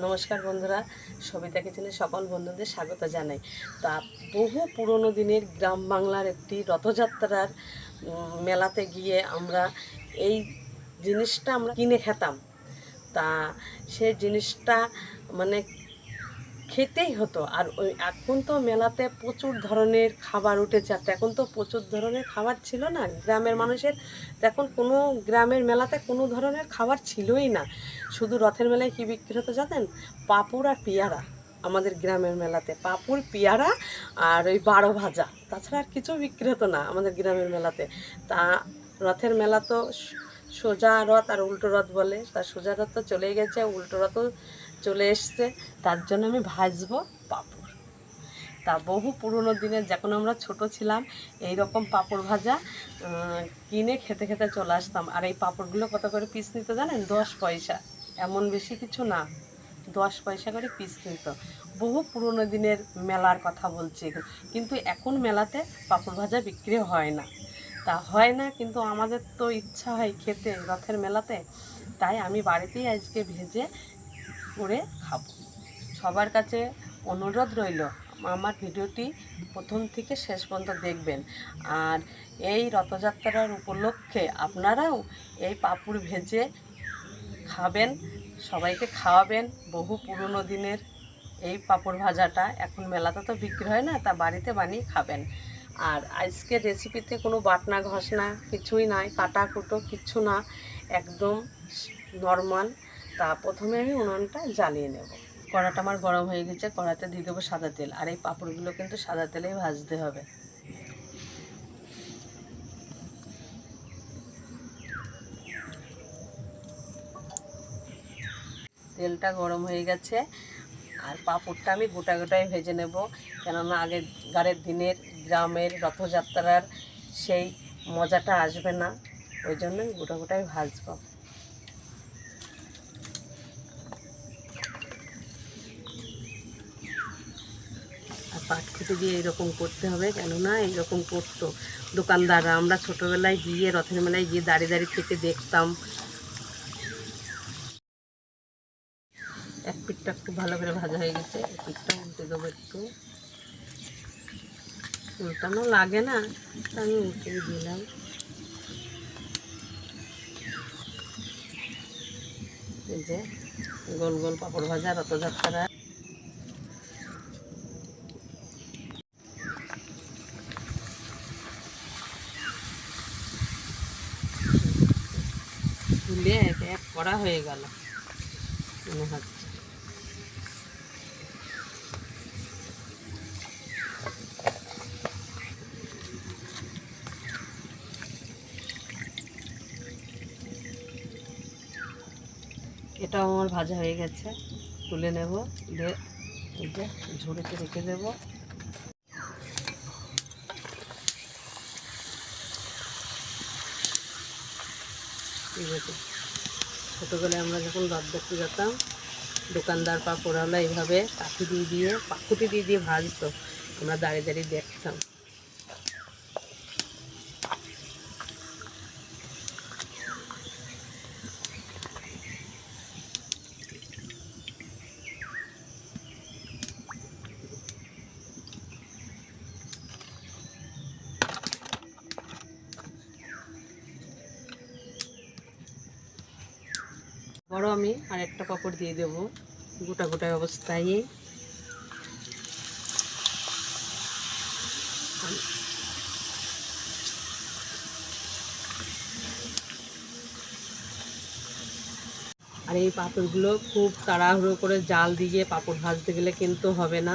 নমস্কার বন্ধুরা, সবিতা কিচেনে সকল বন্ধুদের স্বাগত জানাই। তা বহু পুরনো দিনের গ্রাম বাংলার একটি রথযাত্রার মেলাতে গিয়ে আমরা এই জিনিসটা আমরা কিনে খেতাম। তা সেই জিনিসটা মানে খেতেই হতো। আর ওই এখন তো মেলাতে প্রচুর ধরনের খাবার উঠেছে, আর এখন তো প্রচুর ধরনের খাবার ছিল না গ্রামের মানুষের। এখন কোনো গ্রামের মেলাতে কোনো ধরনের খাবার ছিলই না। শুধু রথের মেলায় কী বিক্রি হতো জানেন? পাঁপড় আর পেয়ারা। আমাদের গ্রামের মেলাতে পাঁপড়, পেয়ারা আর ওই বারো ভাজা, তাছাড়া আর কিছু বিক্রি হতো না আমাদের গ্রামের মেলাতে। তা রথের মেলা তো সোজা রথ আর উল্টো রথ বলে, তা সোজা রথ তো চলেই গেছে, উল্টো রথও চলে এসছে। তার জন্য আমি ভাজবো পাঁপড়। তা বহু পুরনো দিনের, যখন আমরা ছোট ছিলাম, এই রকম পাঁপড় ভাজা কিনে খেতে খেতে চলে আসতাম। আর এই পাঁপড়গুলো কত করে পিস নিত জানেন? 10 পয়সা, এমন বেশি কিছু না, 10 পয়সা করে পিস নিত। বহু পুরনো দিনের মেলার কথা বলছি। কিন্তু এখন মেলাতে পাঁপড় ভাজা বিক্রি হয় না। তা হয় না, কিন্তু আমাদের তো ইচ্ছা হয় খেতে রথের মেলাতে। তাই আমি বাড়িতেই আজকে ভেজে করে খাবো। সবার কাছে অনুরোধ রইল, আমার ভিডিওটি প্রথম থেকে শেষ পর্যন্ত দেখবেন। আর এই রথযাত্রার উপলক্ষে আপনারাও এই পাঁপড় ভেজে খাবেন, সবাইকে খাওয়াবেন। বহু পুরনো দিনের এই পাঁপড় ভাজাটা এখন মেলাতে তো বিক্রি হয় না, তা বাড়িতে বানিয়ে খাবেন। আর আজকের রেসিপিতে কোনো বাটনা ঘষনা কিছুই নাই, কাটা কুটো কিচ্ছু না, একদম নর্মাল। তা প্রথমে আমি উনুনটা জ্বালিয়ে নেব। কড়াটা আমার গরম হয়ে গেছে, কড়াতে দিয়ে দেবো সাদা তেল। আর এই পাঁপড়গুলো কিন্তু সাদা তেলেই ভাজতে হবে। তেলটা গরম হয়ে গেছে, আর পাঁপড়টা আমি গোটা গোটাই ভেজে নেব, কেননা আগেকারের দিনের গ্রামের রথযাত্রার সেই মজাটা আসবে না, ওই জন্য আমি গোটা গোটাই ভাজবো। আর পাটখুটি দিয়ে এরকম করতে হবে, কেননা এইরকম করতো দোকানদাররা। আমরা ছোটোবেলায় গিয়ে রথের মেলায় গিয়ে দাঁড়িয়ে দাঁড়িয়ে থেকে দেখতাম। এক পিঠটা খুব ভালো করে ভাজা হয়ে গেছে, এক পিঠটা উল্টে দেবো একটু। উল্টানো লাগে না, আমি উল্টে দিলাম। এই যে গোল গোল পাঁপড় ভাজা রথযাত্রা। তুলে এক এক করা হয়ে গেল মনে হচ্ছে। এটাও আমার ভাজা হয়ে গেছে, তুলে নেব। তুলে এই যে ঝুড়িতে রেখে দেব। ছোটোবেলায় আমরা যখন রথ দেখতে যেতাম, দোকানদার পাঁপড়ওয়ালা এইভাবে পাখুটি দিয়ে দিয়ে ভাজতো, আমরা দাঁড়িয়ে দাঁড়িয়ে দেখতাম। বড় আমি আর একটা পাঁপড় দিয়ে দেবো গোটা গোটা অবস্থায়। আর এই পাঁপড়গুলো খুব তাড়াহুড়ো করে জাল দিয়ে পাঁপড় ভাজতে গেলে কিন্তু হবে না,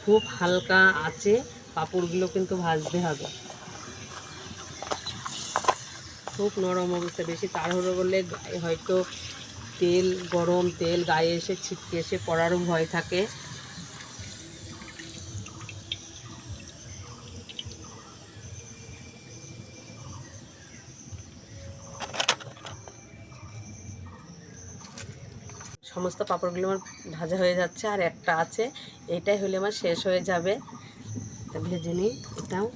খুব হালকা আঁচে পাঁপড়গুলো কিন্তু ভাজতে হবে। খুব নরম অবস্থায়, বেশি তাড়াহুড়ো করলে হয়তো তেল, গরম তেল গায়ে এসে ছিটকে এসে পড়ারও ভয় থাকে। সমস্ত পাঁপড়গুলো আমার ভাজা হয়ে যাচ্ছে, আর একটা আছে, এইটাই হলে আমার শেষ হয়ে যাবে। তা ভেজে নিই এটাও।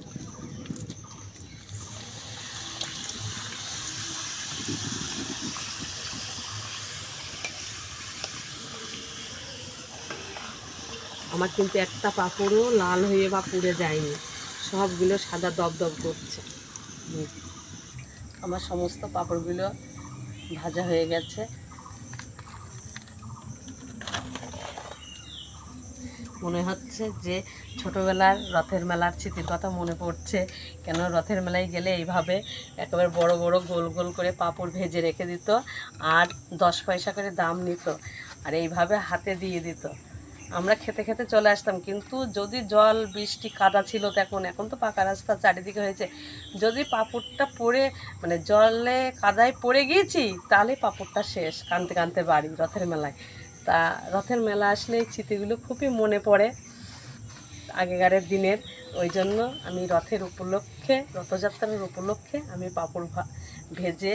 আমার কিন্তু একটা পাঁপড়ও লাল হয়ে বা পুড়ে যায়নি, সবগুলো সাদা দবদব করছে। আমার সমস্ত পাঁপড়গুলো ভাজা হয়ে গেছে। মনে হচ্ছে যে ছোটোবেলার রথের মেলার স্মৃতির কথা মনে পড়ছে। কেন রথের মেলায় গেলে এইভাবে একেবারে বড় বড় গোল গোল করে পাঁপড় ভেজে রেখে দিত, আর 10 পয়সা করে দাম নিত, আর এইভাবে হাতে দিয়ে দিত। আমরা খেতে খেতে চলে আসতাম। কিন্তু যদি জল বৃষ্টি কাদা ছিল তখন, এখন তো পাকা রাস্তা চারিদিকে হয়েছে, যদি পাঁপড়টা পড়ে মানে জলে কাদায় পড়ে গিয়েছি তাহলে পাঁপড়টা শেষ, কাঁদতে কাঁদতে বাড়ি রথের মেলায়। তা রথের মেলা আসলে এই স্মৃতিগুলো খুবই মনে পড়ে আগেকারের দিনের। ওই জন্য আমি রথের উপলক্ষে, রথযাত্রার উপলক্ষে আমি পাঁপড় ভেজে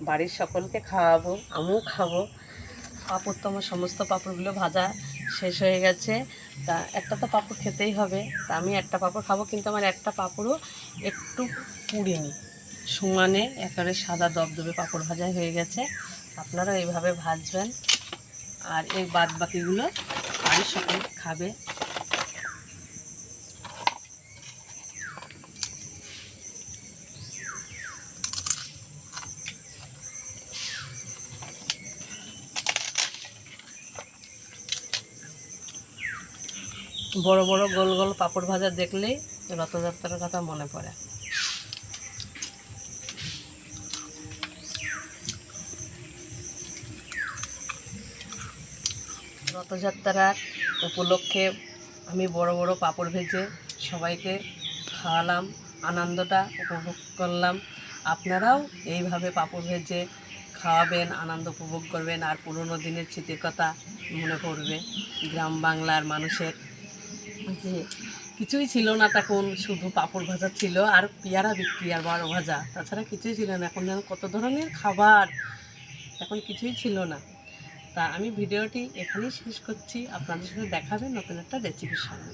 বাড়ির সকলকে খাওয়াবো, আমিও খাবো। পাঁপড় তো আমার সমস্ত পাঁপড়গুলো ভাজা শেষ হয়ে গেছে। তা একটা তো পাঁপড় খেতেই হবে, তা আমি একটা পাঁপড় খাবো, কিন্তু আমার একটা পাঁপড়ও একটু পুড়েনি, সমানে একেবারে সাদা দবদবে পাঁপড় ভাজা হয়ে গেছে। আপনারা এইভাবে ভাজবেন, আর এই বাদ বাকিগুলো বাড়ির সকলে খাবে। বড় বড় গোল গোল পাঁপড় ভাজা দেখলেই রথযাত্রার কথা মনে পড়ে। রথযাত্রার উপলক্ষে আমি বড় বড় পাঁপড় ভেজে সবাইকে খাওয়ালাম, আনন্দটা উপভোগ করলাম। আপনারাও এইভাবে পাঁপড় ভেজে খাওয়াবেন, আনন্দ উপভোগ করবেন, আর পুরনো দিনের স্মৃতির কথা মনে পড়বে। গ্রাম বাংলার মানুষের যে কিছুই ছিল না তখন, শুধু পাঁপড় ভাজা ছিল আর পেয়ারা বিক্রি আর বড় ভাজা, তাছাড়া কিছুই ছিল না। এখন যেন কত ধরনের খাবার, এখন কিছুই ছিল না। তা আমি ভিডিওটি এখানেই শেষ করছি, আপনাদের সাথে দেখাবেন নতুন একটা রেসিপির সঙ্গে।